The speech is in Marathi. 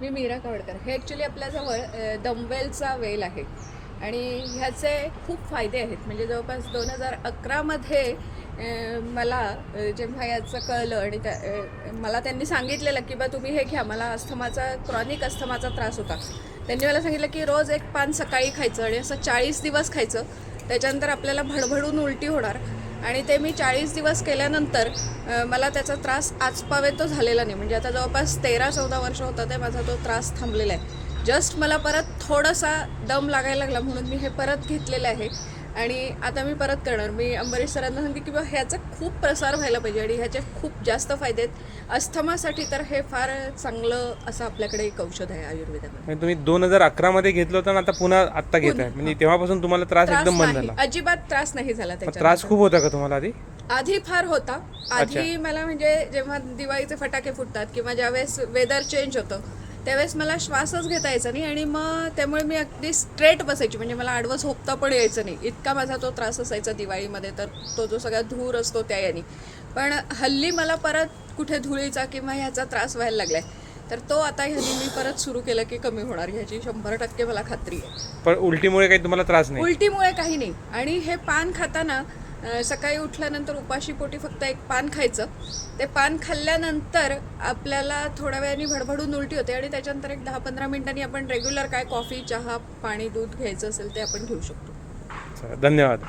मी मीरा कावडकर. हे ॲक्च्युली आपल्याजवळ दमवेलचा वेल आहे आणि ह्याचे खूप फायदे आहेत. म्हणजे जवळपास 2011मध्ये मला जेव्हा याचं कळलं आणि मला त्यांनी सांगितलेलं की बा तुम्ही हे घ्या. मला क्रॉनिक अस्थमाचा त्रास होता. त्यांनी मला सांगितलं की रोज एक पान सकाळी खायचं आणि असं 40 दिवस खायचं. त्याच्यानंतर आपल्याला भडभडून उलटी होणार आणि ते मी 40 दिवस केल्यानंतर मला त्याचा त्रास आजपावे तो झालेला नाही. म्हणजे आता जवळपास 13-14 वर्ष होतं ते माझा तो त्रास थांबलेला आहे. जस्ट मला परत थोडासा दम लागायला लागला म्हणून मी हे परत घेतलेलं आहे आणि आता मी परत करणार. मी अंबरीश सरांना सांगते की बा ह्याचा खूप प्रसार व्हायला पाहिजे आणि ह्याचे खूप जास्त फायदे आहेत. अस्थमासाठी तर हे फार चांगलं असं आपल्याकडे एक औषध आहे आयुर्वेदामध्ये. तुम्ही 2011 घेतलं होतं आणि आता पुन्हा आत्ता घेताय, म्हणजे तेव्हापासून तुम्हाला त्रास एकदम बंद झाला? अजिबात त्रास नाही झाला. त्याचा त्रास खूप होता का तुम्हाला आधी? आधी फार होता. आधी मला म्हणजे जेव्हा दिवाळीचे फटाके फुटतात किंवा ज्यावेळेस वेदर चेंज होतं त्यावेळेस मला श्वासच घेता यायचा नाही आणि मग त्यामुळे मी अगदी स्ट्रेट बसायची. म्हणजे मला आडवं झोपता पण यायचं नाही, इतका माझा तो त्रास असायचा दिवाळीमध्ये. तर तो जो सगळा धूर असतो त्या याने. पण हल्ली मला परत कुठे धुळीचा किंवा ह्याचा त्रास व्हायला लागलाय. तर तो आता ह्यानी मी परत सुरू केलं की कमी होणार, ह्याची 100% मला खात्री आहे. पण उलटीमुळे काही तुम्हाला त्रास नाही? उलटीमुळे काही नाही. आणि हे पान खाताना सकाळी उठल्यानंतर उपाशी पोटी फक्त एक पान खायचं. ते पान खाल्ल्यानंतर आपल्याला थोड्या वेळाने भडभडून उलटी होते आणि त्याच्यानंतर एक 10-15 मिनिटांनी आपण रेग्युलर काय कॉफी, चहा, पाणी, दूध घ्यायचं असेल ते आपण घेऊ शकतो. धन्यवाद.